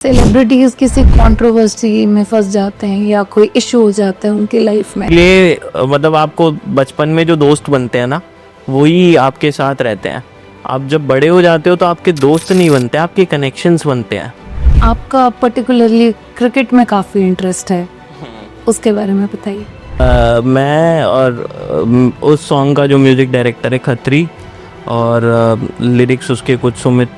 Celebrities किसी controversy में फंस जाते हैं या कोई इशू हो जाता है उनकी लाइफ में। ये मतलब आपको बचपन में जो दोस्त बनते हैं ना, वही आपके साथ रहते हैं। आप जब बड़े हो जाते हो तो आपके दोस्त नहीं बनते, आपके कनेक्शंस बनते हैं। आपका पर्टिकुलरली क्रिकेट में काफ़ी इंटरेस्ट है, उसके बारे में बताइए। मैं और उस सॉन्ग का जो म्यूज़िक डायरेक्टर है खत्री, और लिरिक्स उसके कुछ सुमित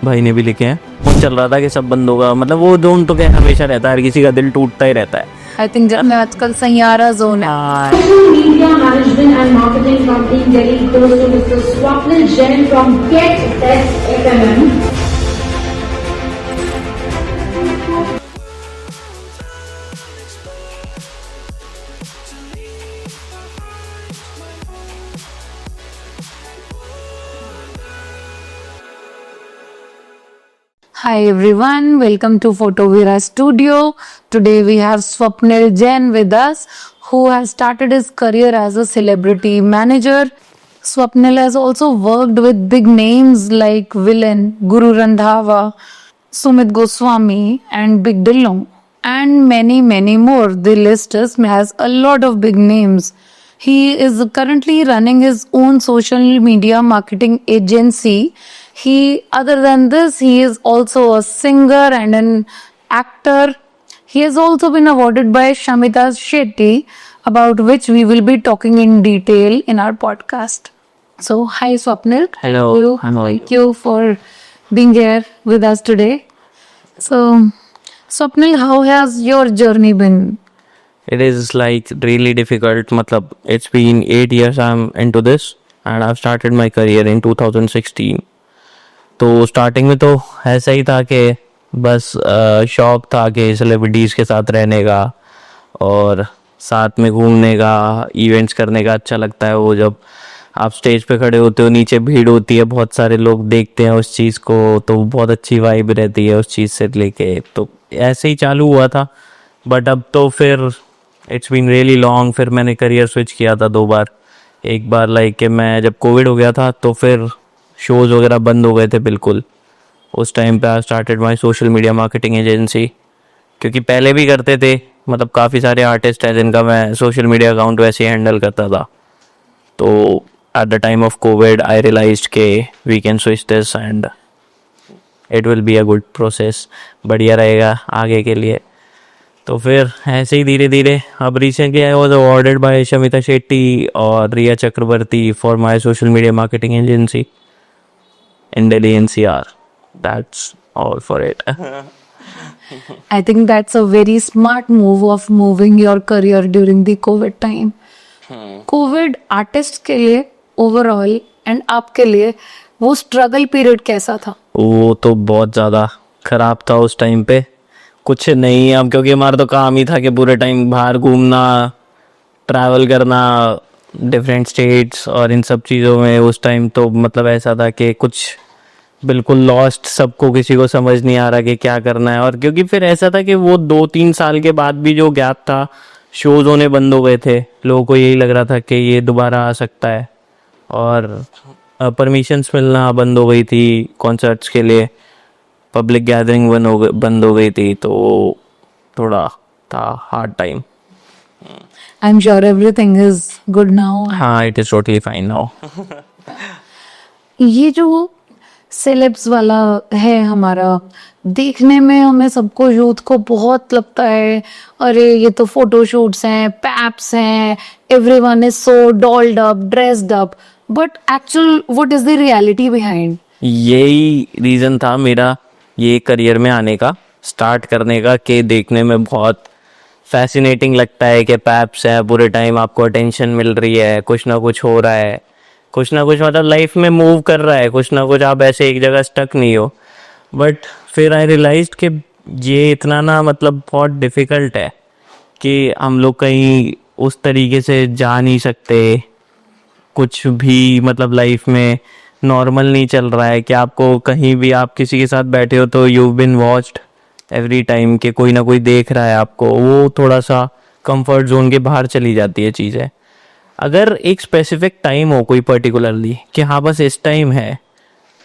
भाई ने भी लिखे हैं। वो चल रहा था कि सब बंद होगा, मतलब वो जोन तो क्या हमेशा रहता है, हर किसी का दिल टूटता ही रहता है। आई थिंक जब मैं आजकल सैयारा जोन है। Social Media Management and Marketing Company Delhi goes to Mr. Swapnil Jain from Get Test FMM. Hi everyone, welcome to Photovira Studio. Today we have Swapnil Jain with us, who has started his career as a celebrity manager. Swapnil has also worked with big names like Villain, Guru Randhawa, Sumit Goswami and Big Dillon and many more. The list has a lot of big names. He is currently running his own social media marketing agency. Other than this, he is also a singer and an actor. He has also been awarded by Shamita Shetty, about which we will be talking in detail in our podcast. So, hi Swapnil. Hello. Thank you for being here with us today. So, Swapnil, how has your journey been? It is like really difficult. मतलब it's been 8 years I'm into this and I've started my career in 2016. तो starting में तो ऐसा ही था कि बस शौक था कि सेलिब्रिटीज़ के साथ रहने का और साथ में घूमने का, इवेंट्स करने का अच्छा लगता है। वो जब आप स्टेज पे खड़े होते हो, नीचे भीड़ होती है, बहुत सारे लोग देखते हैं उस चीज़ को, तो बहुत अच्छी वाइब रहती है उस चीज़ से लेके। तो ऐसे ही चालू हुआ था, बट अब तो फिर इट्स बीन रियली लॉन्ग। फिर मैंने करियर स्विच किया था 2 बार। एक बार लाइक कि मैं जब कोविड हो गया था तो फिर शोज़ वगैरह बंद हो गए थे बिल्कुल। उस टाइम पे I started my social media marketing agency, क्योंकि पहले भी करते थे, मतलब काफ़ी सारे आर्टिस्ट हैं जिनका मैं सोशल मीडिया अकाउंट वैसे ही हैंडल करता था। तो at the time of Covid I realised के we can switch this and it will be a good process, बढ़िया रहेगा आगे के लिए। तो फिर ऐसे ही धीरे धीरे अब recently I was awarded by Shamita Shetty और Riya Chakraborty for my social media marketing agency in Delhi NCR. That's all for it. I think that's a very smart move of moving your career during the COVID time. COVID artist के लिए overall and आपके लिए वो struggle period कैसा था? वो तो बहुत ज़्यादा ख़राब था उस टाइम पे। कुछ नहीं अब, क्योंकि हमारा तो काम ही था कि पूरे टाइम बाहर घूमना, ट्रैवल करना डिफरेंट स्टेट्स, और इन सब चीज़ों में उस टाइम तो मतलब ऐसा था कि कुछ बिल्कुल लॉस्ट, सबको किसी को समझ नहीं आ रहा कि क्या करना है। और क्योंकि फिर ऐसा था कि वो 2-3 साल के बाद भी जो गैप था, शोज़ होने बंद हो गए थे, लोगों को यही लग रहा था कि ये दोबारा आ सकता है, और परमिशंस मिलना बंद हो गई थी कॉन्सर्ट्स के लिए, पब्लिक गैदरिंग बंद हो गई थी, तो थोड़ा था hard time. I'm sure everything is good now. हाँ, it is totally fine now. ये जो सेलेब्स वाला है हमारा, देखने में हमें सबको यूथ को बहुत लगता है अरे ये तो फोटोशूट्स हैं, पैप्स हैं, everyone is so dolled up, dressed up, but actual what is the reality behind? यही रीज़न था मेरा ये करियर में आने का, स्टार्ट करने का, कि देखने में बहुत फैसिनेटिंग लगता है कि पैप्स है, पूरे टाइम आपको अटेंशन मिल रही है, कुछ ना कुछ हो रहा है, कुछ ना कुछ मतलब लाइफ में मूव कर रहा है, कुछ ना कुछ, आप ऐसे एक जगह स्टक नहीं हो। बट फिर आई रियलाइज्ड कि ये इतना ना मतलब बहुत डिफ़िकल्ट है कि हम लोग कहीं उस तरीके से जा नहीं सकते, कुछ भी मतलब लाइफ में नॉर्मल नहीं चल रहा है कि आपको कहीं भी, आप किसी के साथ बैठे हो तो you been watched every time, कि कोई ना कोई देख रहा है आपको। वो थोड़ा सा कंफर्ट जोन के बाहर चली जाती है चीज़ें। अगर एक स्पेसिफिक टाइम हो कोई पर्टिकुलरली कि हाँ बस इस टाइम है,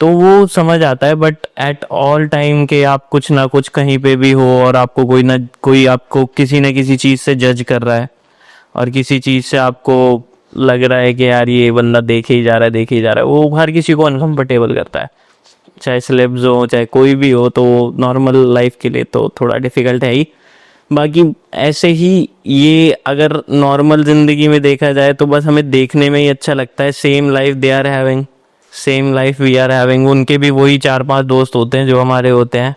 तो वो समझ आता है। बट एट ऑल टाइम के आप कुछ ना कुछ कहीं पे भी हो और आपको कोई ना कोई आपको किसी न किसी चीज़ से जज कर रहा है और किसी चीज़ से आपको लग रहा है कि यार ये बंदा देखे ही जा रहा है, देखे ही जा रहा है, वो हर किसी को अनकंफर्टेबल करता है, चाहे सेलेब्स हो चाहे कोई भी हो। तो नॉर्मल लाइफ के लिए तो थोड़ा डिफिकल्ट है ही। बाकी ऐसे ही ये अगर नॉर्मल ज़िंदगी में देखा जाए तो बस हमें देखने में ही अच्छा लगता है। Same life they are having, same life we are having. उनके भी वही 4-5 दोस्त होते हैं जो हमारे होते हैं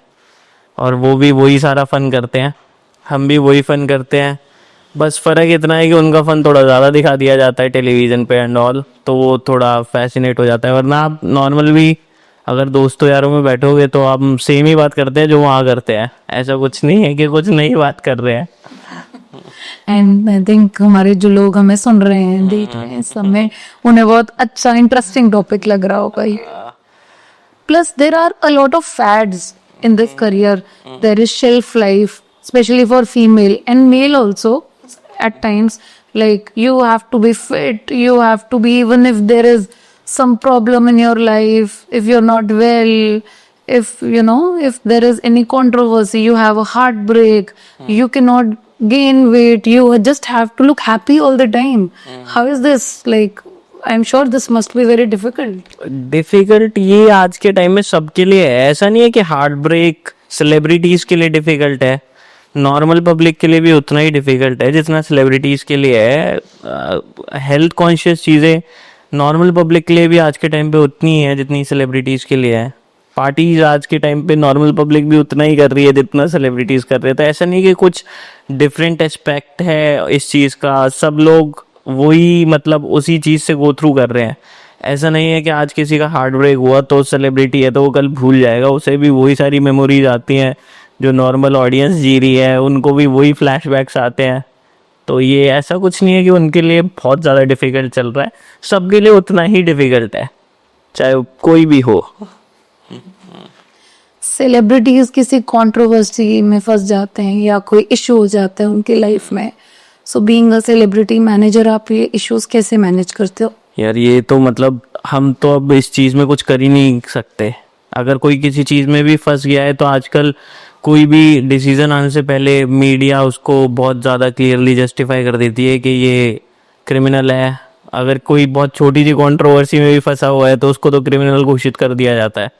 और वो भी वही सारा फ़न करते हैं, हम भी वही फ़न करते हैं। बस फ़र्क इतना है कि उनका फ़न थोड़ा ज़्यादा दिखा दिया जाता है टेलीविज़न पे एंड ऑल, तो वो थोड़ा फैसिनेट हो जाता है। वरना आप नॉर्मल भी अगर दोस्तों यारों में बैठोगे तो आप सेम ही बात करते हैं जो वहाँ करते हैं। ऐसा कुछ नहीं है कि कुछ नई बात कर रहे हैं। एंड आई थिंक हमारे जो लोग हमें सुन रहे हैं, देख रहे हैं, सब में उन्हें बहुत अच्छा इंटरेस्टिंग टॉपिक लग रहा होगा ये। Plus, there are a lot of fads in this career. There is shelf life, especially for female and male also. At times, like you have to be fit, you have to be, even if there is some problem in your life, if you're not well, if if there is any controversy, you have a heartbreak, you cannot gain weight, you just have to look happy all the time. How is this like? I'm sure this must be very difficult. Difficult ये आज के time में सबके लिए है। ऐसा नहीं है कि हार्ट ब्रेक सेलिब्रिटीज के लिए डिफिकल्ट है, नॉर्मल पब्लिक के लिए भी उतना ही डिफिकल्ट है जितना सेलिब्रिटीज के लिए है। हेल्थ कॉन्शियस चीज़ें नॉर्मल पब्लिक के लिए भी आज के टाइम पे उतनी है जितनी सेलिब्रिटीज के लिए है। पार्टीज आज के टाइम पे नॉर्मल पब्लिक भी उतना ही कर रही है जितना सेलिब्रिटीज कर रहे हैं। तो ऐसा नहीं कि कुछ डिफरेंट एस्पेक्ट है इस चीज़ का, सब लोग वही मतलब उसी चीज़ से गो थ्रू कर रहे हैं। ऐसा नहीं है कि आज किसी का हार्ट ब्रेक हुआ तो सेलिब्रिटी है तो वो कल भूल जाएगा, उसे भी वही सारी मेमोरीज आती हैं जो नॉर्मल ऑडियंस जी रही है, उनको भी वही फ्लैशबैक्स आते हैं। तो ये ऐसा कुछ नहीं है कि उनके लिए बहुत ज़्यादा डिफ़िकल्ट चल रहा है, सबके लिए उतना ही डिफ़िकल्ट है चाहे कोई भी हो। सेलिब्रिटीज किसी कंट्रोवर्सी में फंस जाते हैं या कोई इशू हो जाता है उनकी लाइफ में, so being a celebrity manager आप ये इश्यूज कैसे मैनेज करते हो? यार ये तो मतलब हम तो अब इस चीज़ में कुछ कर ही नहीं सकते। अगर कोई किसी चीज़ में भी फंस गया है तो आजकल कोई भी डिसीज़न आने से पहले मीडिया उसको बहुत ज़्यादा क्लियरली जस्टिफाई कर देती है कि ये क्रिमिनल है। अगर कोई बहुत छोटी सी कंट्रोवर्सी में भी फंसा हुआ है तो उसको तो क्रिमिनल घोषित कर दिया जाता है,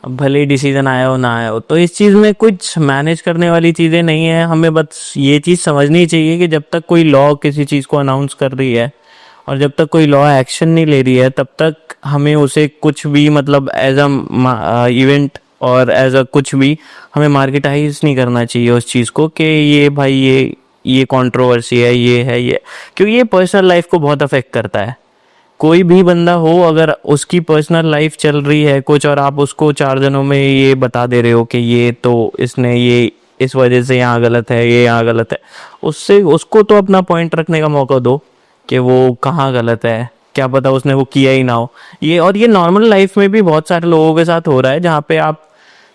अब भले ही डिसीजन आया हो ना आया हो। तो इस चीज़ में कुछ मैनेज करने वाली चीज़ें नहीं है। हमें बस ये चीज़ समझनी चाहिए कि जब तक कोई लॉ किसी चीज़ को अनाउंस कर रही है और जब तक कोई लॉ एक्शन नहीं ले रही है तब तक हमें उसे कुछ भी मतलब एज अ इवेंट और एज अ कुछ भी हमें मार्केटाइज नहीं करना चाहिए उस चीज़ को कि ये भाई ये कंट्रोवर्सी है, ये है ये, क्योंकि ये पर्सनल लाइफ को बहुत अफेक्ट करता है। कोई भी बंदा हो अगर उसकी पर्सनल लाइफ चल रही है कुछ और आप उसको 4 जनों में ये बता दे रहे हो कि ये तो इसने ये इस वजह से यहाँ गलत है, ये यहाँ गलत है, उससे उसको तो अपना पॉइंट रखने का मौका दो कि वो कहाँ गलत है, क्या पता उसने वो किया ही ना हो। और ये नॉर्मल लाइफ में भी बहुत सारे लोगों के साथ हो रहा है जहाँ पे आप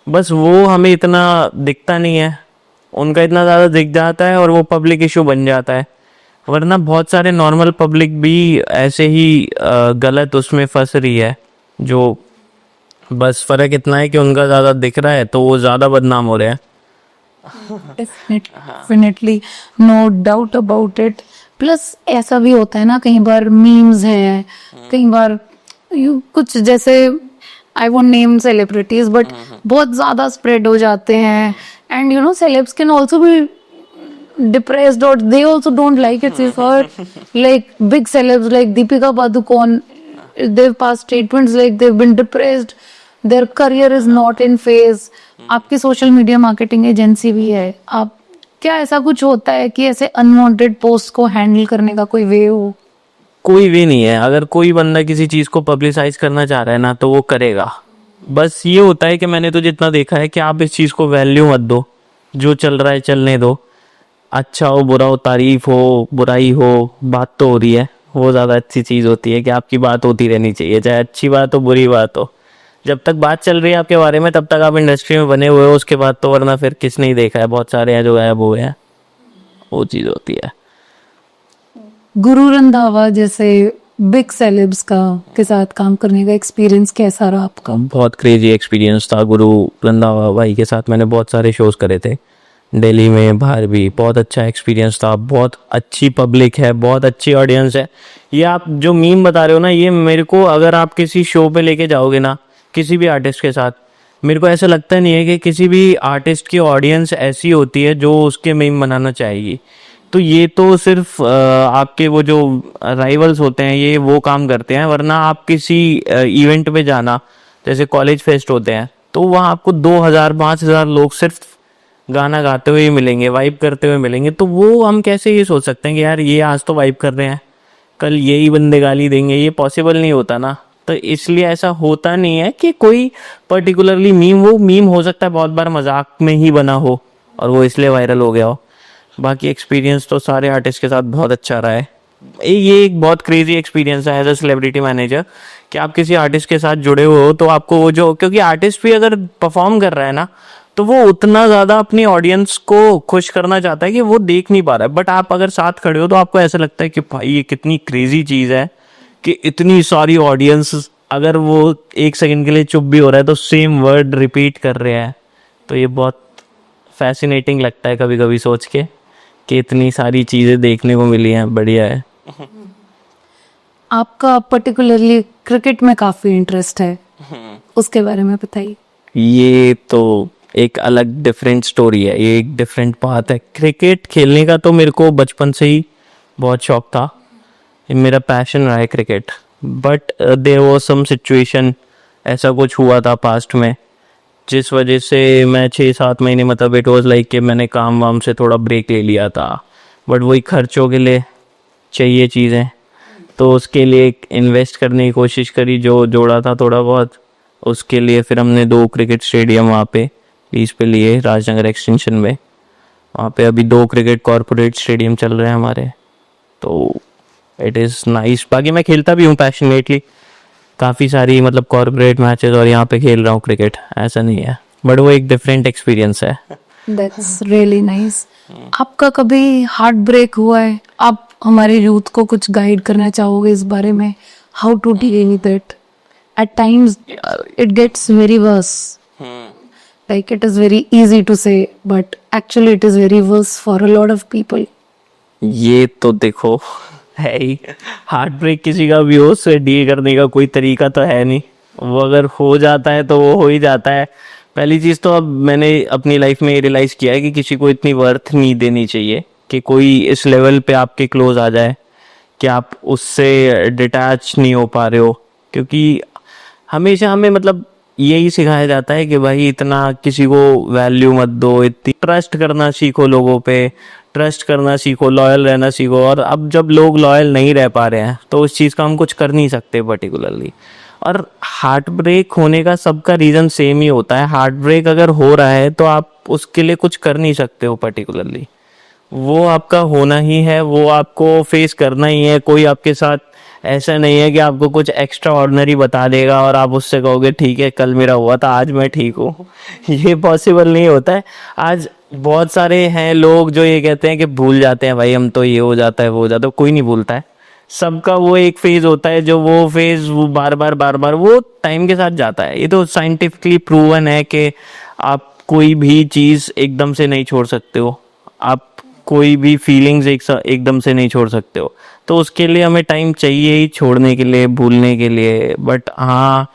बस वो हमें इतना दिखता नहीं है, उनका इतना ज़्यादा दिख जाता है और वो पब्लिक इशू बन जाता है। वरना बहुत सारे नॉर्मल पब्लिक भी ऐसे ही गलत उसमें फंस रही है, जो बस फ़र्क इतना है कि उनका ज़्यादा दिख रहा है तो वो ज़्यादा बदनाम हो रहे हैं। Definitely, no doubt about it. Plus ऐसा भी होता है ना, कई बार मीम्स हैं, कई बार कुछ जैसे I won't name celebrities but बहुत ज्यादा स्प्रेड हो जाते हैं and celebs can also be depressed or they also don't like it. We've heard like big celebs like Deepika Padukone, they've passed statements like they've been depressed, their career is not in phase. आपकी social media marketing agency भी है, आप क्या ऐसा कुछ होता है कि ऐसे अनवांटेड पोस्ट को हैंडल करने का कोई वे हो? कोई वे नहीं है। अगर कोई बंदा किसी चीज़ को पब्लिसाइज करना चाह रहा है ना तो वो करेगा। बस ये होता है कि मैंने तो जितना देखा है कि आप इस चीज़ को वैल्यू मत दो, जो चल रहा है चलने दो, अच्छा हो बुरा हो, तारीफ हो बुराई हो, बात तो हो रही है, वो ज़्यादा अच्छी चीज़ होती है कि आपकी बात होती रहनी चाहिए, चाहे अच्छी बात हो बुरी बात हो। जब तक बात चल रही है आपके बारे में तब तक आप इंडस्ट्री में बने हुए हो, उसके बाद तो वरना फिर किसने ही देखा है, बहुत सारे हैं जो गायब हुए हैं, वो चीज़ होती है। गुरु रंधावा जैसे बिग सेलेब्स का के साथ काम करने का एक्सपीरियंस कैसा रहा आपका? बहुत क्रेजी एक्सपीरियंस था। गुरु रंधावा भाई के साथ मैंने बहुत सारे शोज़ करे थे, दिल्ली में, बाहर भी। बहुत अच्छा एक्सपीरियंस था। बहुत अच्छी पब्लिक है, बहुत अच्छी ऑडियंस है। ये आप जो मीम बता रहे हो ना, ये मेरे को अगर आप किसी शो पे लेके जाओगे ना, किसी भी आर्टिस्ट के साथ, मेरे को ऐसा लगता नहीं है कि किसी भी आर्टिस्ट की ऑडियंस ऐसी होती है जो उसके मीम बनाना चाहेगी। तो ये तो सिर्फ आपके वो जो राइवल्स होते हैं ये वो काम करते हैं, वरना आप किसी इवेंट पे जाना, जैसे कॉलेज फेस्ट होते हैं, तो वहाँ आपको 2000-5000 लोग सिर्फ गाना गाते हुए ही मिलेंगे, वाइब करते हुए मिलेंगे। तो वो हम कैसे ये सोच सकते हैं कि यार ये आज तो वाइब कर रहे हैं, कल यही बंदे गाली देंगे? ये पॉसिबल नहीं होता ना। तो इसलिए ऐसा होता नहीं है कि कोई पर्टिकुलरली मीम, वो मीम हो सकता है बहुत बार मजाक में ही बना हो और वो इसलिए वायरल हो गया हो। बाकी एक्सपीरियंस तो सारे आर्टिस्ट के साथ बहुत अच्छा रहा है। ये एक बहुत क्रेजी एक्सपीरियंस है एज अ सेलिब्रिटी मैनेजर कि आप किसी आर्टिस्ट के साथ जुड़े हुए हो, तो आपको वो जो, क्योंकि आर्टिस्ट भी अगर परफॉर्म कर रहा है ना, तो वो उतना ज़्यादा अपनी ऑडियंस को खुश करना चाहता है कि वो देख नहीं पा रहा है। बट आप अगर साथ खड़े हो तो आपको ऐसा लगता है कि भाई ये कितनी क्रेजी चीज़ है कि इतनी सारी ऑडियंस, अगर वो एक सेकंड के लिए चुप भी हो रहा है तो सेम वर्ड रिपीट कर रहे हैं। तो ये बहुत फैसिनेटिंग लगता है कभी कभी सोच के कि इतनी सारी चीज़ें देखने को मिली हैं। बढ़िया है। आपका पर्टिकुलरली क्रिकेट में काफी इंटरेस्ट है, उसके बारे में बताइए। ये तो एक अलग डिफरेंट स्टोरी है, ये एक डिफरेंट बात है। क्रिकेट खेलने का तो मेरे को बचपन से ही बहुत शौक था, ये मेरा पैशन रहा है cricket. But there was some situation, ऐसा कुछ हुआ था पास्ट में जिस वजह से मैं 6-7 महीने, मतलब इट वाज लाइक कि मैंने काम वाम से थोड़ा ब्रेक ले लिया था। बट वही खर्चों के लिए चाहिए चीज़ें, तो उसके लिए इन्वेस्ट करने की कोशिश करी, जो जोड़ा था थोड़ा बहुत उसके लिए। फिर हमने 2 क्रिकेट स्टेडियम वहाँ पे लीज पे लिए, राजनगर एक्सटेंशन में। वहाँ पे अभी 2 क्रिकेट कॉरपोरेट स्टेडियम चल रहे हैं हमारे, तो इट इज़ नाइस। बाकी मैं खेलता भी हूँ पैशनेटली, काफ़ी सारी मतलब कॉरपोरेट मैचेस, और यहाँ पे खेल रहा हूँ क्रिकेट, ऐसा नहीं है। बट वो एक डिफरेंट एक्सपीरियंस है। That's really nice. आपका कभी हार्ट ब्रेक हुआ है? आप हमारे यूथ को कुछ गाइड करना चाहोगे इस बारे में, how to deal with it? At times it gets very worse, like it is very easy to say but actually it is very worse for a lot of people. ये तो देखो है ही, हार्ट ब्रेक किसी का भी हो, उससे deal करने का कोई तरीका तो है नहीं। वो अगर हो जाता है तो वो हो ही जाता है। पहली चीज़ तो अब मैंने अपनी लाइफ में ये रियलाइज़ किया है कि किसी को इतनी वर्थ नहीं देनी चाहिए कि कोई इस लेवल पे आपके क्लोज आ जाए कि आप उससे डिटैच नहीं हो पा रहे हो। क्योंकि हमेशा हमें मतलब यही सिखाया जाता है कि भाई इतना किसी को वैल्यू मत दो, इतनी ट्रस्ट करना सीखो, लोगों पे ट्रस्ट करना सीखो, लॉयल रहना सीखो। और अब जब लोग लॉयल नहीं रह पा रहे हैं तो उस चीज़ का हम कुछ कर नहीं सकते पर्टिकुलरली। और हार्ट ब्रेक होने का सबका रीज़न सेम ही होता है। हार्ट ब्रेक अगर हो रहा है तो आप उसके लिए कुछ कर नहीं सकते हो पर्टिकुलरली, वो आपका होना ही है, वो आपको फेस करना ही है। कोई आपके साथ ऐसा नहीं है कि आपको कुछ एक्स्ट्रा ऑर्डिनरी बता देगा और आप उससे कहोगे ठीक है कल मेरा हुआ था आज मैं ठीक हूँ। ये पॉसिबल नहीं होता है। आज बहुत सारे हैं लोग जो ये कहते हैं कि भूल जाते हैं, भाई हम तो ये हो जाता है वो हो जाता है। कोई नहीं भूलता है, सबका वो एक फेज होता है, जो वो फेज वो बार बार वो टाइम के साथ जाता है। ये तो साइंटिफिकली प्रूवन है कि आप कोई भी चीज़ एकदम से नहीं छोड़ सकते हो, आप कोई भी फीलिंग्स एकदम से नहीं छोड़ सकते हो। तो उसके लिए हमें टाइम चाहिए ही छोड़ने के लिए, भूलने के लिए। बट हाँ,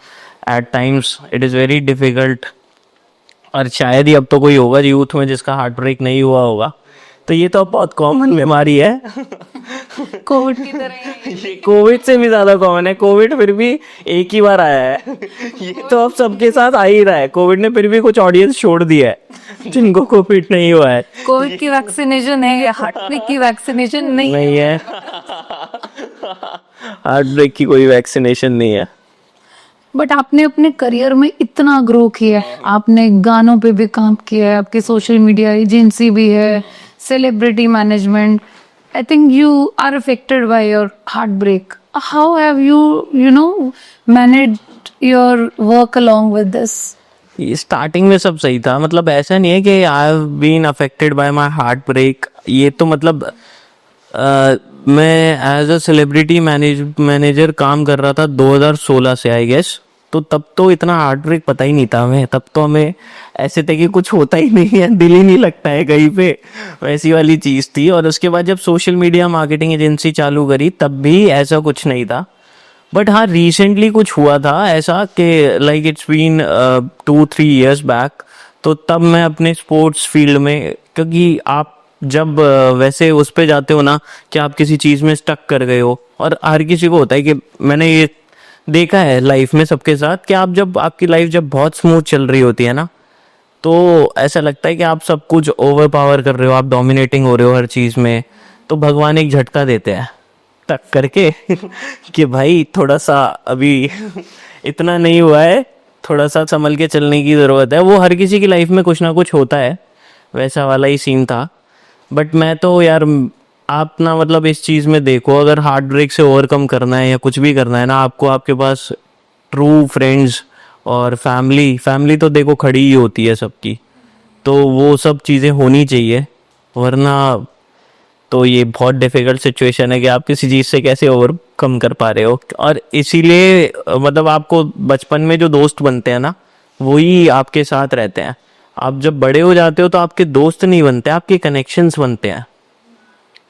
at times it is very difficult. और शायद ही अब तो कोई होगा यूथ में जिसका हार्ट ब्रेक नहीं हुआ होगा। तो ये तो बहुत कॉमन बीमारी है। कोविड की तरह ही। ये कोविड से भी ज़्यादा कॉमन है। कोविड फिर भी एक ही बार आया है, ये तो अब सबके साथ आ ही रहा है। कोविड ने फिर भी कुछ ऑडियंस छोड़ दिया है जिनको कोविड नहीं हुआ है। कोविड की वैक्सीनेशन है, हार्ट ब्रेक की वैक्सीनेशन नहीं है। हार्ट ब्रेक की कोई वैक्सीनेशन नहीं है। बट आपने अपने करियर में इतना ग्रो किया है, आपने गानों पे भी काम किया है, आपकी सोशल मीडिया एजेंसी भी है, celebrity management. I think you are affected by your heartbreak. How have you managed your work along with this? ये स्टार्टिंग में सब सही था, मतलब ऐसा नहीं है कि I have been affected by my heartbreak. ये तो मतलब मैं एज अ सेलिब्रिटी मैनेजर काम कर रहा था 2016 से आई गेस। तो तब तो इतना हार्ट ब्रेक पता ही नहीं था हमें। तब तो हमें ऐसे थे कि कुछ होता ही नहीं है, दिल ही नहीं लगता है कहीं पे, वैसी वाली चीज़ थी। और उसके बाद जब सोशल मीडिया मार्केटिंग एजेंसी चालू करी तब भी ऐसा कुछ नहीं था। बट हाँ, रिसेंटली कुछ हुआ था ऐसा कि like it's been 2-3 years back. तो तब मैं अपने स्पोर्ट्स फील्ड में, क्योंकि आप जब वैसे उस पे जाते हो ना कि आप किसी चीज़ में स्टक कर गए हो, और हर किसी को होता है कि मैंने ये देखा है लाइफ में सबके साथ कि आप जब आपकी लाइफ जब बहुत स्मूथ चल रही होती है ना, तो ऐसा लगता है कि आप सब कुछ ओवर पावर कर रहे हो, आप डोमिनेटिंग हो रहे हो हर चीज़ में। तो भगवान एक झटका देते हैं टक करके कि भाई थोड़ा सा अभी इतना नहीं हुआ है, थोड़ा सा संभल के चलने की ज़रूरत है। वो हर किसी की लाइफ में कुछ ना कुछ होता है, वैसा वाला ही सीन था। बट मैं तो यार, आप ना मतलब इस चीज़ में देखो, अगर हार्ट ब्रेक से ओवरकम करना है या कुछ भी करना है ना, आपको आपके पास ट्रू फ्रेंड्स और फैमिली तो देखो खड़ी ही होती है सबकी। तो वो सब चीज़ें होनी चाहिए, वरना तो ये बहुत डिफिकल्ट सिचुएशन है कि आप किसी चीज़ से कैसे ओवरकम कर पा रहे हो। और इसीलिए मतलब आपको बचपन में जो दोस्त बनते हैं ना, वही आपके साथ रहते हैं। आप जब बड़े हो जाते हो तो आपके दोस्त नहीं बनते, आपके कनेक्शंस बनते हैं।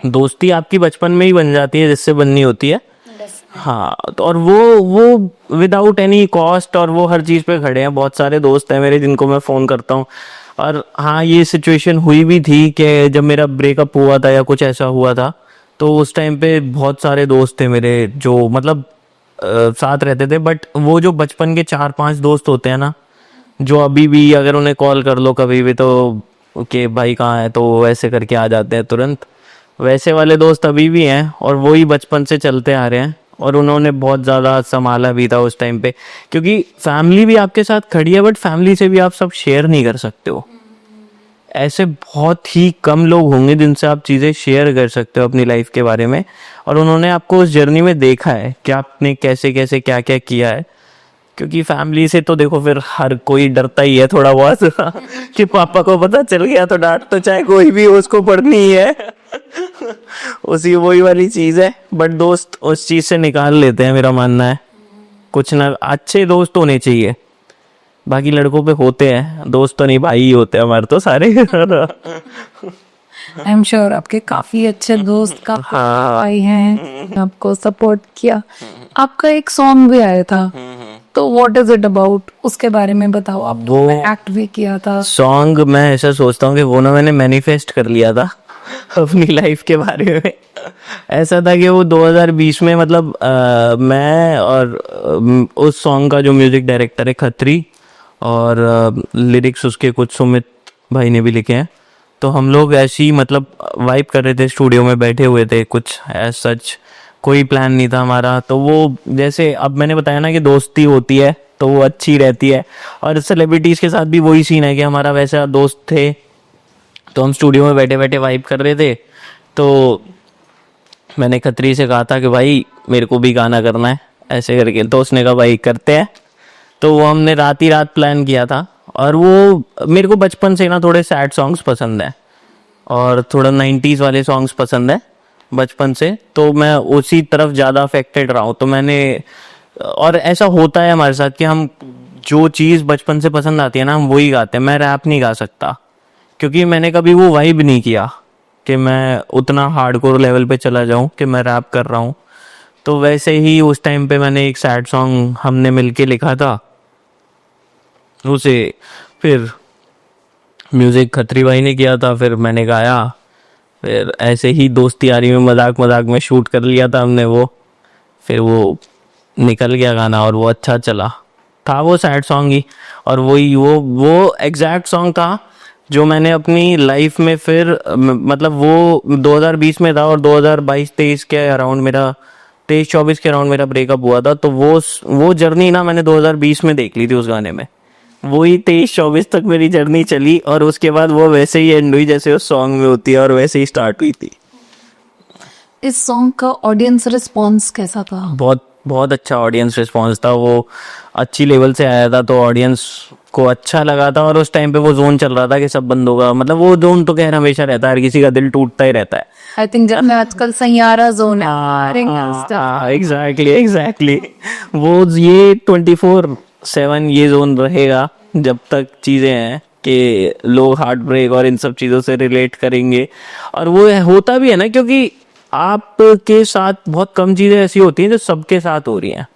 दोस्ती आपकी बचपन में ही बन जाती है जिससे बननी होती है। हाँ, तो और वो विदाउट एनी कॉस्ट, और वो हर चीज़ पे खड़े हैं। बहुत सारे दोस्त हैं मेरे जिनको मैं फ़ोन करता हूँ। और हाँ, ये सिचुएशन हुई भी थी कि जब मेरा ब्रेकअप हुआ था या कुछ ऐसा हुआ था, तो उस टाइम पे बहुत सारे दोस्त थे मेरे जो मतलब साथ रहते थे। बट वो जो बचपन के 4-5 दोस्त होते हैं ना, जो अभी भी अगर उन्हें कॉल कर लो कभी भी तो कि भाई कहाँ है, तो वो ऐसे करके आ जाते हैं तुरंत। वैसे वाले दोस्त अभी भी हैं, और वो ही बचपन से चलते आ रहे हैं। और उन्होंने बहुत ज़्यादा संभाला भी था उस टाइम पे, क्योंकि फैमिली भी आपके साथ खड़ी है, बट फैमिली से भी आप सब शेयर नहीं कर सकते हो। ऐसे बहुत ही कम लोग होंगे जिनसे आप चीज़ें शेयर कर सकते हो अपनी लाइफ के बारे में। और उन्होंने आपको उस जर्नी में देखा है कि आपने कैसे कैसे क्या क्या किया है। क्योंकि फैमिली से तो देखो फिर हर कोई डरता ही है थोड़ा बहुत कि पापा को पता चल गया तो डांट तो चाहे कोई भी उसको पड़नी ही है उसी वही वाली चीज़ है। बट दोस्त उस चीज़ से निकाल लेते हैं, मेरा मानना है। कुछ ना, अच्छे दोस्त होने चाहिए। बाकी लड़कों पे होते हैं दोस्त, तो नहीं, भाई ही होते हैं हमारे तो सारे आई एम श्योर आपके काफी अच्छे दोस्त का भाई हैं, आपको सपोर्ट किया। आपका एक सॉन्ग भी आया था, तो व्हाट इज इट अबाउट, उसके बारे में बताओ। आप वो एक्ट भी किया था सॉन्ग, मैं ऐसा सोचता हूँ कि वो ना मैंने मैनिफेस्ट कर लिया था अपनी लाइफ के बारे में। ऐसा था कि वो 2020 में मतलब मैं और उस सॉन्ग का जो म्यूजिक डायरेक्टर है खत्री, और लिरिक्स उसके कुछ सुमित भाई ने भी लिखे हैं। तो हम लोग ऐसे ही मतलब वाइब कर रहे थे, स्टूडियो में बैठे हुए थे, कुछ एज सच कोई प्लान नहीं था हमारा। तो वो जैसे अब मैंने बताया ना कि दोस्ती होती है तो वो अच्छी रहती है। और सेलिब्रिटीज़ के साथ भी वही सीन है कि हमारा वैसा दोस्त थे। तो हम स्टूडियो में बैठे बैठे वाइब कर रहे थे। तो मैंने खत्री से कहा था कि भाई मेरे को भी गाना करना है ऐसे करके। तो उसने कहा भाई करते हैं। तो वो हमने रात ही रात प्लान किया था। और वो मेरे को बचपन से ना थोड़े सैड सॉन्ग्स पसंद है, और थोड़ा 90s वाले सॉन्ग्स पसंद है बचपन से। तो मैं उसी तरफ ज़्यादा अफेक्टेड रहा हूँ। तो मैंने, और ऐसा होता है हमारे साथ कि हम जो चीज़ बचपन से पसंद आती है ना, हम वही गाते हैं। मैं रैप नहीं गा सकता, क्योंकि मैंने कभी वो वाइब नहीं किया कि मैं उतना हार्डकोर लेवल पे चला जाऊं कि मैं रैप कर रहा हूं। तो वैसे ही उस टाइम पे मैंने एक सैड सॉन्ग हमने मिलके लिखा था, उसे फिर म्यूज़िक खत्री भाई ने किया था, फिर मैंने गाया। फिर ऐसे ही दोस्ती यारी में मजाक मजाक में शूट कर लिया था हमने वो। फिर वो निकल गया गाना, और वो अच्छा चला था। वो सैड सॉन्ग ही, और वही वो एग्जैक्ट सॉन्ग था जो मैंने अपनी लाइफ में फिर मतलब वो 2020 में था, और 2022-23 के अराउंड मेरा 23-24 के अराउंड मेरा ब्रेकअप हुआ था। तो वो जर्नी ना मैंने 2020 में देख ली थी उस गाने में। वही 23-24 तक मेरी जर्नी चली, और उसके बाद वो वैसे ही एंड हुई जैसे उस सॉन्ग में होती है, और वैसे ही स्टार्ट हुई थी। इस सॉन्ग का ऑडियंस रिस्पॉन्स कैसा था? बहुत बहुत अच्छा ऑडियंस रिस्पॉन्स था। वो अच्छी लेवल से आया था, तो ऑडियंस को अच्छा लगा था, और उस टाइम पे वो जोन चल रहा था कि सब बंद होगा, मतलब वो जोन तो खैर हमेशा रहता है, हर किसी का दिल टूटता ही रहता है। आई थिंक जब मैं आजकल सैयारा जोन है। एग्जैक्टली एग्जैक्टली, वो ये 24/7 ये जोन रहेगा जब तक चीज़ें हैं कि लोग हार्ट ब्रेक और इन सब चीज़ों से रिलेट करेंगे। और वो होता भी है ना, क्योंकि आपके साथ बहुत कम चीज़ें ऐसी होती हैं जो सबके साथ हो रही हैं,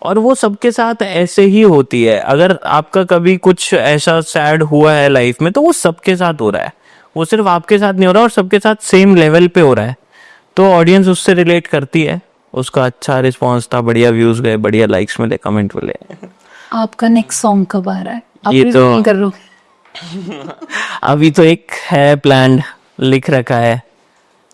और वो सबके साथ ऐसे ही होती है। अगर आपका कभी कुछ ऐसा सैड हुआ है लाइफ में, तो वो सबके साथ हो रहा है, वो सिर्फ आपके साथ नहीं हो रहा, और सबके साथ सेम लेवल पे हो रहा है। तो ऑडियंस उससे रिलेट करती है, उसका अच्छा रिस्पॉन्स था, बढ़िया व्यूज गए, बढ़िया लाइक्स मिले, कमेंट मिले। आपका नेक्स्ट सॉन्ग कब आ रहा है? आप ये तो नहीं कर रहे हो? अभी तो एक है प्लान, लिख रखा है,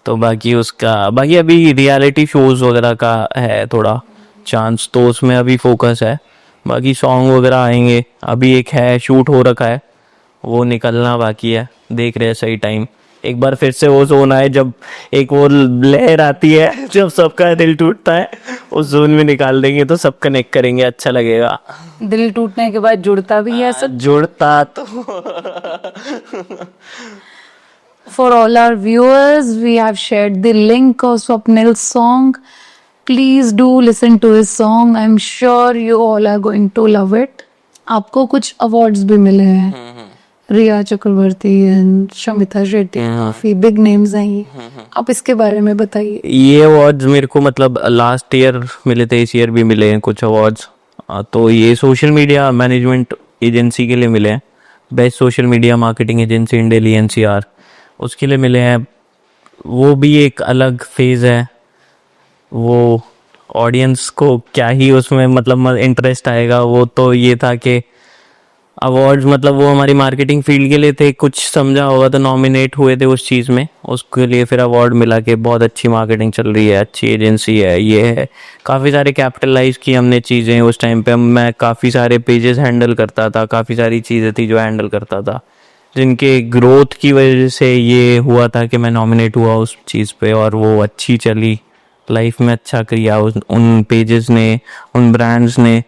तो बाकी अभी रियलिटी शोज वगैरह का है थोड़ा चांस, तो उसमें अभी फोकस है। बाकी सॉन्ग वगैरह आएंगे, अभी एक है शूट हो रखा है, वो निकलना बाकी है, देख रहे हैं सही टाइम। एक बार फिर से वो जोन आए जब एक वो लहर आती है जब सबका दिल टूटता है, उस जोन में निकाल देंगे तो सब कनेक्ट करेंगे, अच्छा लगेगा। दिल टूटने के बाद जुड़ता भी है सब। जुड़ता तो For all our viewers, we have shared the link of Swapnil's song. Please do listen to his song. I'm sure you all are going to love it. आपको कुछ अवार्ड्स भी मिले हैं, रिया चक्रवर्ती एंड शमिता शेट्टी, काफी बिग नेम्स हैं ये। आप इसके बारे में बताइए। ये अवार्ड्स मेरे को मतलब लास्ट ईयर मिले थे, इस ईयर भी मिले हैं कुछ अवार्ड्स। तो ये सोशल मीडिया मैनेजमेंट एजेंसी के लिए मिले हैं, best social media marketing agency in Delhi NCR, उसके लिए मिले हैं। वो भी एक अलग फेज है, वो ऑडियंस को क्या ही उसमें मतलब इंटरेस्ट आएगा। वो तो ये था कि अवार्ड्स मतलब वो हमारी मार्केटिंग फील्ड के लिए थे, कुछ समझा होगा तो नॉमिनेट हुए थे उस चीज़ में, उसके लिए फिर अवार्ड मिला कि बहुत अच्छी मार्केटिंग चल रही है, अच्छी एजेंसी है, ये है। काफ़ी सारे कैपिटलाइज की हमने चीज़ें उस टाइम पे, मैं काफ़ी सारे पेजेस हैंडल करता था, काफ़ी सारी चीज़ें थी जो हैंडल करता था, जिनके ग्रोथ की वजह से ये हुआ था कि मैं नॉमिनेट हुआ उस चीज़ पे, और वो अच्छी चली, लाइफ में अच्छा किया उन पेजेस ने, उन ब्रांड्स ने,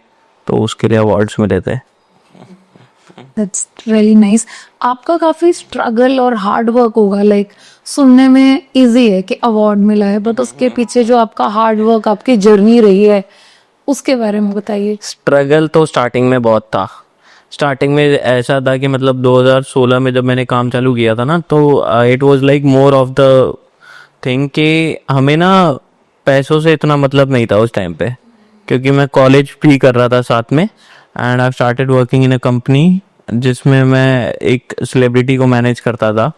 तो उसके लिए अवार्ड्स मिले थे। That's really nice. आपका काफी स्ट्रगल और हार्ड वर्क होगा, लाइक सुनने में इजी है कि अवार्ड मिला है, बट उसके पीछे जो आपका हार्ड वर्क, आपकी जर्नी रही है, उसके बारे में बताइए। स्ट्रगल तो स्टार्टिंग में बहुत था। स्टार्टिंग में ऐसा था कि मतलब 2016 में जब मैंने काम चालू किया था ना, तो it was like more of the thing कि हमें ना पैसों से इतना मतलब नहीं था उस टाइम पे, क्योंकि मैं कॉलेज भी कर रहा था साथ में, and I started working in a company जिसमें मैं एक सेलिब्रिटी को मैनेज करता था।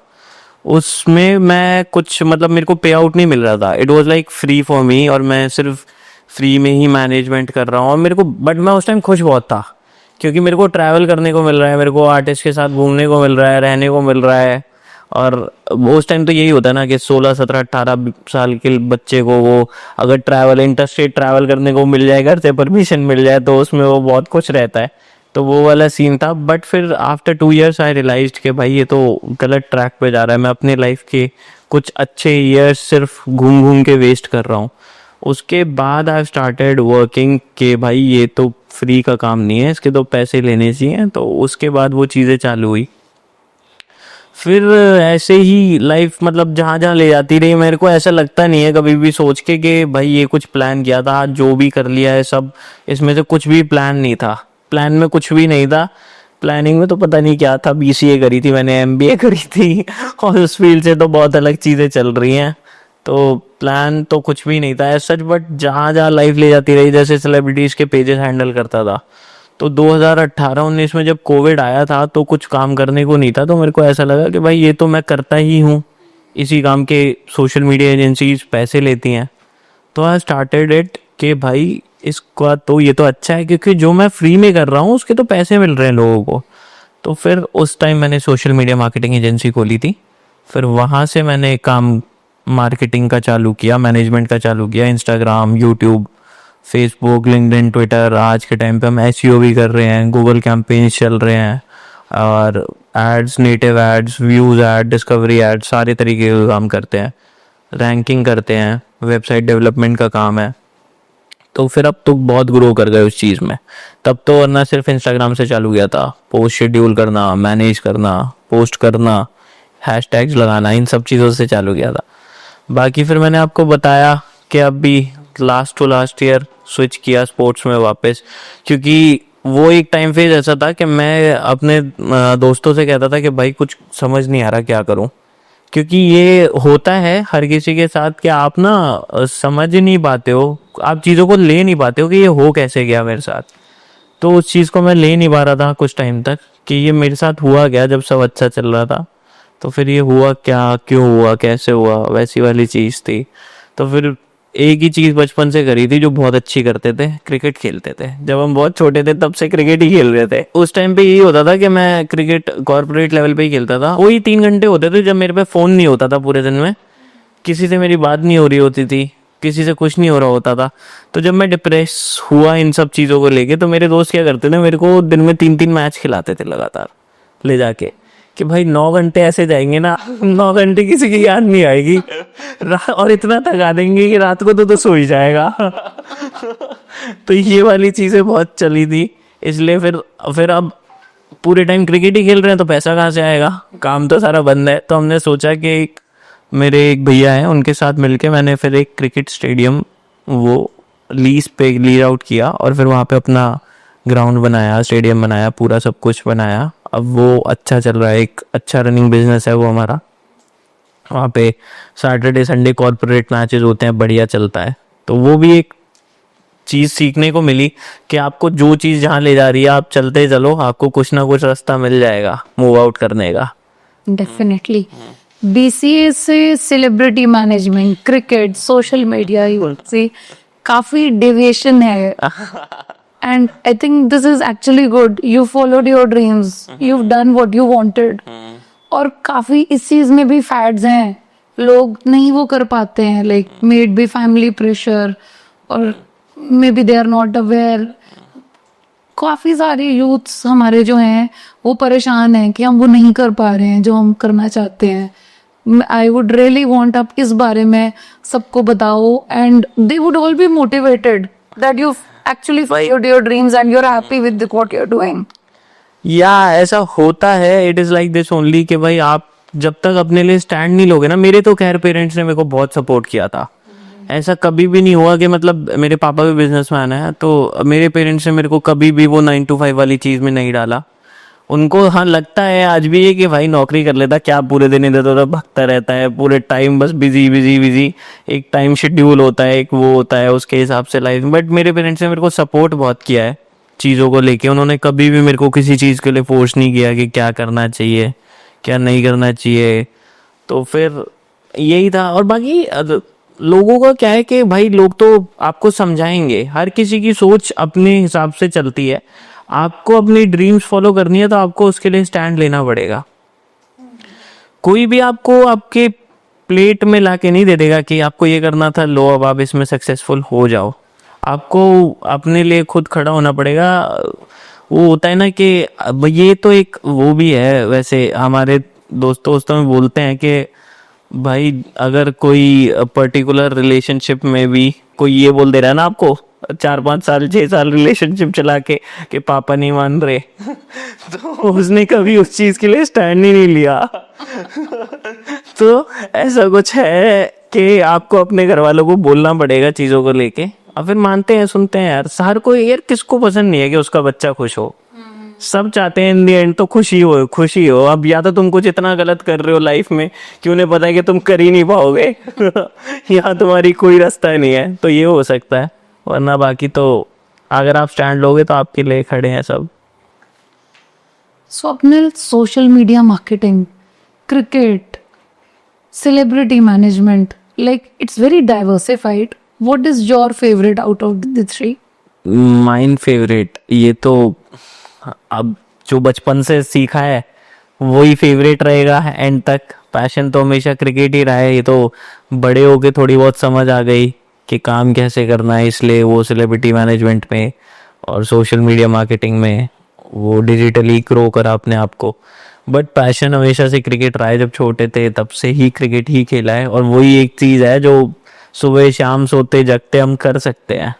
उसमें मैं कुछ मतलब मेरे को पे आउट नहीं मिल रहा था, it was like free for me, और मैं सिर्फ फ्री में ही मैनेजमेंट कर रहा हूँ, और मेरे को बट मैं उस टाइम खुश बहुत था, क्योंकि मेरे को ट्रैवल करने को मिल रहा है, मेरे को आर्टिस्ट के साथ घूमने को मिल रहा है, रहने को मिल रहा है। और उस टाइम तो यही होता है ना कि 16, 17, 18 साल के बच्चे को वो अगर ट्रैवल इंटरस्टेट ट्रैवल करने को मिल जाए, घर से परमिशन मिल जाए, तो उसमें वो बहुत कुछ रहता है। तो वो वाला सीन था। बट फिर आफ्टर 2 years आई रियलाइज्ड कि भाई ये तो गलत ट्रैक पे जा रहा है, मैं अपने लाइफ के कुछ अच्छे ईयर्स सिर्फ घूम घूम के वेस्ट कर रहा हूँ। उसके बाद आई स्टार्टेड वर्किंग कि भाई ये तो फ्री का काम नहीं है, इसके तो पैसे लेने चाहिए। तो उसके बाद वो चीज़ें चालू हुई। फिर ऐसे ही लाइफ मतलब जहाँ जहाँ ले जाती रही। मेरे को ऐसा लगता नहीं है कभी भी सोच के कि भाई ये कुछ प्लान किया था, जो भी कर लिया है सब, इसमें से कुछ भी प्लान नहीं था। प्लान में कुछ भी नहीं था, प्लानिंग में तो पता नहीं क्या था। BCA करी थी मैंने, MBA करी थी, और उस फील्ड से तो बहुत अलग चीज़ें चल रही हैं। तो प्लान तो कुछ भी नहीं था एज सच। बट जहाँ जहाँ लाइफ ले जाती रही, जैसे सेलिब्रिटीज़ के पेजेस हैंडल करता था, तो 2018-19 में जब कोविड आया था तो कुछ काम करने को नहीं था। तो मेरे को ऐसा लगा कि भाई ये तो मैं करता ही हूँ, इसी काम के सोशल मीडिया एजेंसीज पैसे लेती हैं। तो आई स्टार्टेड इट कि भाई इसका तो ये तो अच्छा है, क्योंकि जो मैं फ्री में कर रहा हूँ उसके तो पैसे मिल रहे हैं लोगों को। तो फिर उस टाइम मैंने सोशल मीडिया मार्केटिंग एजेंसी खोली थी। फिर वहाँ से मैंने काम मार्केटिंग का चालू किया, मैनेजमेंट का चालू किया। Instagram, YouTube, Facebook, LinkedIn, Twitter, आज के टाइम पे हम SEO भी कर रहे हैं, गूगल कैंपेन्स चल रहे हैं, और ads, native ads, views ad, discovery ad, सारे तरीके के काम करते हैं। रैंकिंग करते हैं, वेबसाइट डेवलपमेंट का काम है। तो फिर अब तो बहुत ग्रो कर गए उस चीज़ में। तब तो वरना सिर्फ इंस्टाग्राम से चालू किया था, पोस्ट शेड्यूल करना, मैनेज करना, पोस्ट करना, हैशटैग्स लगाना, इन सब चीज़ों से चालू किया था। बाकी फिर मैंने आपको बताया कि अभी last to last year switch किया स्पोर्ट्स में वापस, क्योंकि वो एक टाइम फेज ऐसा था कि मैं अपने दोस्तों से कहता था कि भाई कुछ समझ नहीं आ रहा क्या करूं, क्योंकि ये होता है हर किसी के साथ कि आप ना समझ ही नहीं पाते हो, आप चीज़ों को ले नहीं पाते हो कि ये हो कैसे गया मेरे साथ। तो उस चीज़ को मैं ले नहीं पा रहा था कुछ टाइम तक कि ये मेरे साथ हुआ क्या जब सब अच्छा चल रहा था, तो फिर ये हुआ क्या, क्यों हुआ, कैसे हुआ, वैसी वाली चीज़ थी। तो फिर एक ही चीज़ बचपन से करी थी जो बहुत अच्छी करते थे, क्रिकेट खेलते थे। जब हम बहुत छोटे थे तब से क्रिकेट ही खेल रहे थे। उस टाइम पे यही होता था कि मैं क्रिकेट कॉर्पोरेट लेवल पे ही खेलता था। वही 3 घंटे होते थे जब मेरे पे फ़ोन नहीं होता था पूरे दिन में, किसी से मेरी बात नहीं हो रही होती थी, किसी से कुछ नहीं हो रहा होता था। तो जब मैं डिप्रेस हुआ इन सब चीज़ों को लेके, तो मेरे दोस्त क्या करते थे, मेरे को दिन में 3-3 मैच खिलाते थे लगातार ले जाके, कि भाई 9 घंटे ऐसे जाएंगे ना, 9 घंटे किसी की याद नहीं आएगी और इतना थका देंगे कि रात को तो सो ही जाएगा। तो ये वाली चीज़ें बहुत चली थी, इसलिए फिर अब पूरे टाइम क्रिकेट ही खेल रहे हैं तो पैसा कहाँ से आएगा, काम तो सारा बंद है। तो हमने सोचा कि मेरे एक भैया हैं, उनके साथ मिलके मैंने फिर एक क्रिकेट स्टेडियम वो लीज पे लीज आउट किया और फिर वहाँ पे अपना ग्राउंड बनाया, स्टेडियम बनाया, पूरा सब कुछ बनाया। अब वो अच्छा चल रहा है, एक अच्छा रनिंग बिजनेस है वो हमारा। वहाँ पे सैटरडे संडे कॉर्पोरेट मैचेस होते हैं, बढ़िया चलता है। तो वो भी एक चीज़ सीखने को मिली कि आपको जो चीज़ जहाँ ले जा रही है आप चलते चलो, आपको कुछ ना कुछ रास्ता मिल जाएगा मूव आउट करने का। डेफिनेटली BCA से celebrity management, cricket, social media से काफी डेविएशन है। And I think this is actually good. You followed your dreams. You've done what you wanted. और काफी इस चीज में भी फैड्स हैं, लोग नहीं वो कर पाते हैं, like maybe family pressure और maybe they are not aware. काफी सारे यूथ्स हमारे जो हैं वो परेशान हैं कि हम वो नहीं कर पा रहे हैं जो हम करना चाहते हैं। आई वुड रियली वॉन्ट आप इस बारे में सबको बताओ, and they would all be motivated that you actually followed your dreams and you're happy with what you're doing. या ऐसा होता है, it is like this only कि भाई आप जब तक अपने लिए स्टैंड नहीं लोगे ना, मेरे तो खैर पेरेंट्स ने मेरे को बहुत सपोर्ट किया था। ऐसा कभी भी नहीं हुआ कि मतलब मेरे पापा भी बिजनेसमैन है तो मेरे पेरेंट्स ने मेरे को कभी भी वो 9 to 5 वाली चीज़ में नहीं डाला। उनको हाँ लगता है आज भी है कि भाई नौकरी कर लेता, क्या पूरे दिन इधर उधर भगता रहता है, पूरे टाइम बस बिजी बिजी बिजी, एक टाइम शेड्यूल होता है, एक वो होता है, उसके हिसाब से लाइफ। बट मेरे पेरेंट्स ने मेरे को सपोर्ट बहुत किया है चीज़ों को लेके। उन्होंने कभी भी मेरे को किसी चीज़ के लिए फोर्स नहीं किया कि क्या करना चाहिए क्या नहीं करना चाहिए। तो फिर यही था। और बाकी लोगों का क्या है कि भाई लोग तो आपको समझाएंगे, हर किसी की सोच अपने हिसाब से चलती है। आपको अपनी ड्रीम्स फॉलो करनी है तो आपको उसके लिए स्टैंड लेना पड़ेगा। कोई भी आपको आपके प्लेट में लाके नहीं दे देगा कि आपको ये करना था, लो अब आप इसमें सक्सेसफुल हो जाओ। आपको अपने लिए खुद खड़ा होना पड़ेगा। वो होता है ना कि अब ये तो एक वो भी है, वैसे हमारे दोस्तों में बोलते हैं कि भाई अगर कोई पर्टिकुलर रिलेशनशिप में भी कोई ये बोल दे रहा है ना आपको 4-5 साल 6 साल रिलेशनशिप चला के कि पापा नहीं मान रहे तो उसने कभी उस चीज के लिए स्टैंड ही नहीं लिया। तो ऐसा कुछ है कि आपको अपने घर वालों को बोलना पड़ेगा चीजों को लेके, और फिर मानते हैं सुनते हैं। यार हर कोई, यार किसको पसंद नहीं है कि उसका बच्चा खुश हो, सब चाहते हैं इन दी एंड तो खुशी हो। अब या तो तुम कुछ इतना गलत कर रहे हो लाइफ में कि उन्हें पता है कि तुम कर ही नहीं पाओगे या तुम्हारी कोई रास्ता नहीं है, तो ये हो सकता है। वरना बाकी तो अगर आप स्टैंड लोगे तो आपके लिए खड़े हैं सब। Swapnil, social media marketing, cricket, celebrity management, like it's very diversified. What is your favorite out of the three? Mine favourite, ये तो अब जो बचपन से सीखा है वही फेवरेट रहेगा एंड तक। पैशन तो हमेशा क्रिकेट ही रहा है। ये तो बड़े होके थोड़ी बहुत समझ आ गई कि काम कैसे करना है, इसलिए वो सेलिब्रिटी मैनेजमेंट में और सोशल मीडिया मार्केटिंग में वो डिजिटली ग्रो करा अपने आप को। बट पैशन हमेशा से क्रिकेट रहा है। जब छोटे थे तब से ही क्रिकेट ही खेला है, और वही एक चीज़ है जो सुबह शाम सोते जगते हम कर सकते हैं।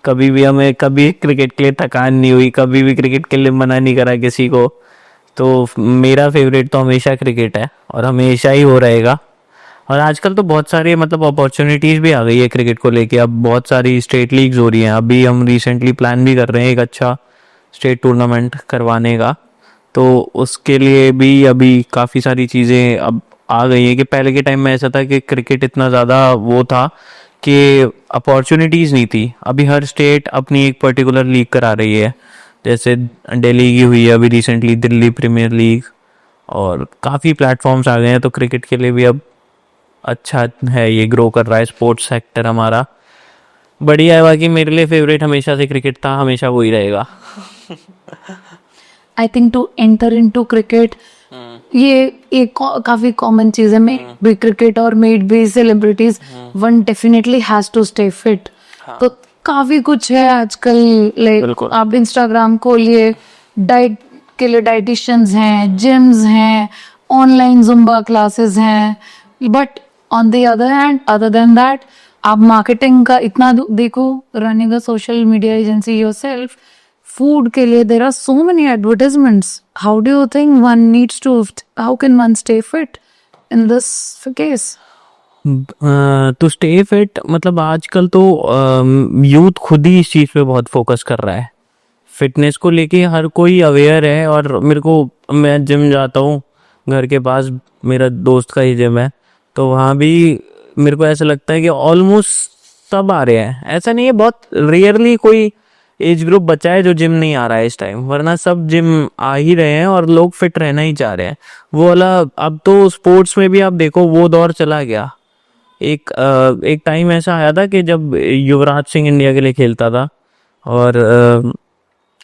कभी भी हमें कभी क्रिकेट के लिए थकान नहीं हुई, कभी भी क्रिकेट के लिए मना नहीं करा किसी को। तो मेरा फेवरेट तो हमेशा क्रिकेट है और हमेशा ही हो रहेगा। और आजकल तो बहुत सारे मतलब अपॉर्चुनिटीज़ भी आ गई है क्रिकेट को लेके। अब बहुत सारी स्टेट लीग्स हो रही हैं। अभी हम रिसेंटली प्लान भी कर रहे हैं एक अच्छा स्टेट टूर्नामेंट करवाने का। तो उसके लिए भी अभी काफ़ी सारी चीज़ें अब आ गई हैं कि पहले के टाइम में ऐसा था कि क्रिकेट इतना ज़्यादा वो था कि अपॉर्चुनिटीज़ नहीं थी। अभी हर स्टेट अपनी एक पर्टिकुलर लीग करा रही है। जैसे दिल्ली की हुई है अभी रिसेंटली दिल्ली प्रीमियर लीग, और काफ़ी प्लेटफॉर्म्स आ गए हैं। तो क्रिकेट के लिए भी अब अच्छा है, ये ग्रो कर रहा है स्पोर्ट्स सेक्टर हमारा। बढ़िया है। बाकी मेरे लिए फेवरेट हमेशा से क्रिकेट था, हमेशा वही रहेगा। I think to enter into cricket ये एक काफी कॉमन चीज है। मेड भी क्रिकेट और मेड भी celebrities, one definitely has to stay fit. तो काफी कुछ है आजकल, लाइक बिल्कुल। आप इंस्टाग्राम खोलिए, डाइट के लिए डाइटिशियंस हैं, जिम्स हैं, ऑनलाइन जुम्बा क्लासेस हैं। But on the other hand, other than that, आप मार्केटिंग का इतना देखो, running a social media agency yourself, food के लिए there are so many advertisements. How do you think one needs to, how can one stay fit in this case? To stay fit मतलब आजकल तो youth खुद ही इस चीज़ पे बहुत focus कर रहा है। फिटनेस को लेके हर कोई अवेयर है। और मेरे को, मैं जिम जाता हूँ, घर के पास मेरा दोस्त का ही जिम है, तो वहाँ भी मेरे को ऐसा लगता है कि ऑलमोस्ट सब आ रहे हैं। ऐसा नहीं है, बहुत रेयरली कोई एज ग्रुप बचा है जो जिम नहीं आ रहा है इस टाइम, वरना सब जिम आ ही रहे हैं और लोग फिट रहना ही चाह रहे हैं। वो वाला अब तो स्पोर्ट्स में भी आप देखो वो दौर चला गया। एक टाइम ऐसा आया था कि जब युवराज सिंह इंडिया के लिए खेलता था और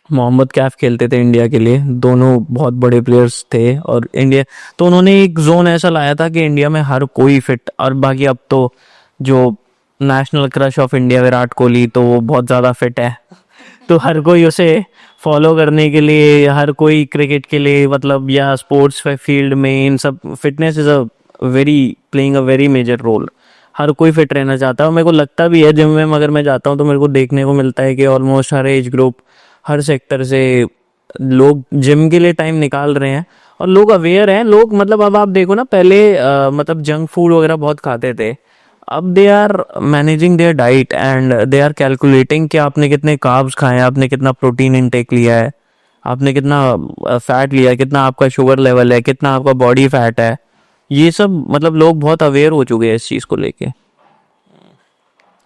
मोहम्मद कैफ खेलते थे इंडिया के लिए, दोनों बहुत बड़े प्लेयर्स थे। और इंडिया तो उन्होंने एक जोन ऐसा लाया था कि इंडिया में हर कोई फिट। और बाकी अब तो जो national crush of India Virat Kohli, तो वो बहुत ज़्यादा फिट है। तो हर कोई उसे फॉलो करने के लिए, हर कोई क्रिकेट के लिए मतलब, या स्पोर्ट्स फील्ड में, इन सब fitness is playing a very major role. हर कोई फिट रहना चाहता है और मेरे को लगता भी है जिम में अगर मैं जाता हूँ तो मेरे को देखने को मिलता है कि ऑलमोस्ट हर एज ग्रुप, हर सेक्टर से लोग जिम के लिए टाइम निकाल रहे हैं और लोग अवेयर हैं। लोग मतलब अब आप देखो ना, पहले मतलब जंक फूड वगैरह बहुत खाते थे, अब they are managing their diet and they are calculating कि आपने कितने कार्ब्स खाए हैं, आपने कितना प्रोटीन इनटेक लिया है, आपने कितना फैट लिया है, कितना आपका शुगर लेवल है, कितना आपका बॉडी फैट है। ये सब मतलब लोग बहुत अवेयर हो चुके हैं इस चीज़ को लेके।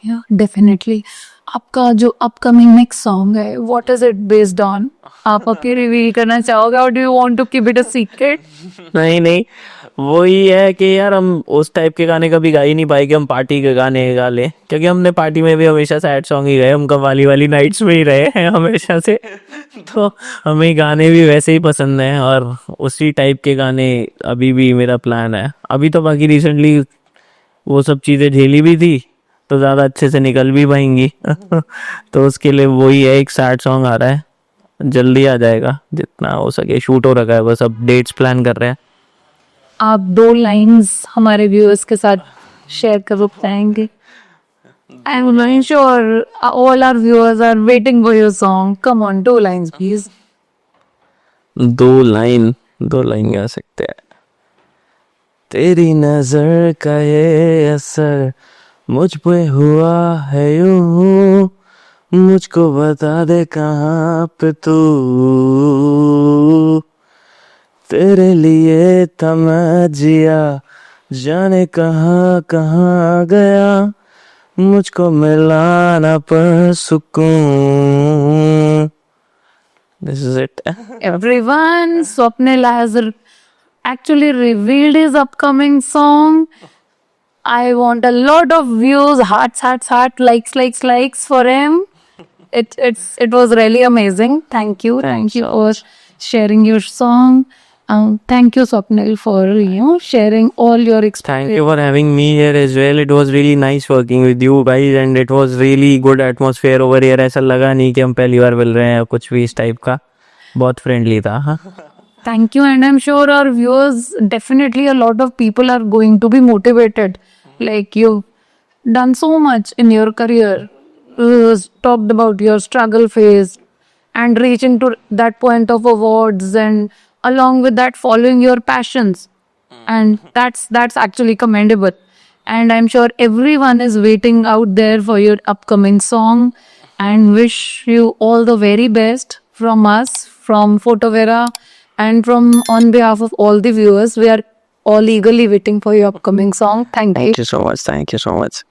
Yeah, definitely. आपका जो अपकमिंग नेक्स्ट सॉन्ग है, what is it based on? आप अभी रिवील करना चाहोगे और do you want to keep it a secret? नहीं, वही है कि यार हम उस टाइप के गाने कभी गा ही नहीं पाए कि हम पार्टी के गाने गा लें, क्योंकि हमने पार्टी में भी हमेशा सैड सॉन्ग ही गए, हम कव्वाली वाली नाइट्स में ही रहे हैं हमेशा से। तो हमें गाने भी वैसे ही पसंद हैं और उसी टाइप के गाने अभी भी मेरा प्लान है। अभी तो बाकी रिसेंटली वो सब चीज़ें झेली भी थी तो ज़्यादा अच्छे से निकल भी पाएंगी। तो उसके लिए वही है, एक सैड सॉन्ग आ रहा है, जल्दी आ जाएगा, जितना हो सके श्यूट हो रखा है, बस अब डेट्स प्लान कर रहे हैं। आप 2 लाइंस हमारे व्यूअर्स के साथ शेयर कर पाएंगे? I am sure all our viewers are waiting for your song. Come on, 2 lines please. 2 line गा सकते हैं। तेरी नजर का ये असर मुझ पे हुआ है यूं, मुझको बता दे कहाँ पे तू, तेरे लिए था मैं जिया, जाने कहाँ कहाँ गया, मुझको मिला ना पर सुकून। This is it. Everyone, Swapnil has actually revealed his upcoming song. I want a lot of views, hearts, likes for him. It was really amazing. Thank you for sharing your song. Thank you, Swapnil, for sharing all your experience. Thank you for having me here as well. It was really nice working with you guys and it was really good atmosphere over here. ऐसा लगा नहीं कि हम पहली बार मिल रहे हैं, कुछ भी इस टाइप का, बहुत फ्रेंडली था। हाँ, Thank you, and I'm sure our viewers, definitely a lot of people are going to be motivated. Like, you've done so much in your career. talked about your struggle phase and reaching to that point of awards, and along with that following your passions, and that's actually commendable. And I'm sure everyone is waiting out there for your upcoming song, and wish you all the very best from us, from Photovera, and from on behalf of all the viewers. We are all eagerly waiting for your upcoming song. Thank you. Thank you so much. Thank you so much.